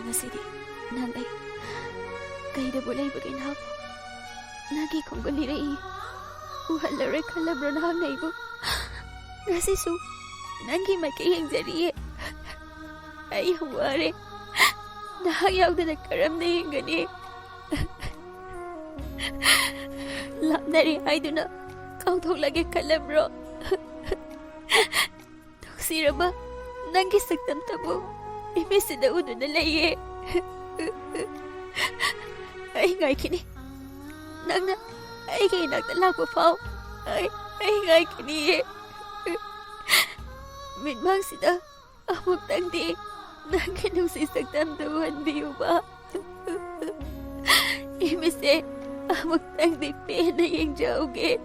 ngasidi nang ay kaida bulay bagay na ako. Nagi kong gulirai. Uhalare kalabro na ang naibo. Ngasisu nangi makiyang jariye. Ay huware. Nahayaw na nagkaram na yung gani. Lapnare ay doon na kautong lagi kalabro. Tuksira ba? Nangisagtam tabo. Imesi na uno na laye. Ay ngay kini. Nang na ay kay nagdala po pao. Ay ngay kini. Minmang sida. Amok tangdi. Nanginong sisagtam tuwan biyo ba? Imesi. Amok tangdi pena yung jauge.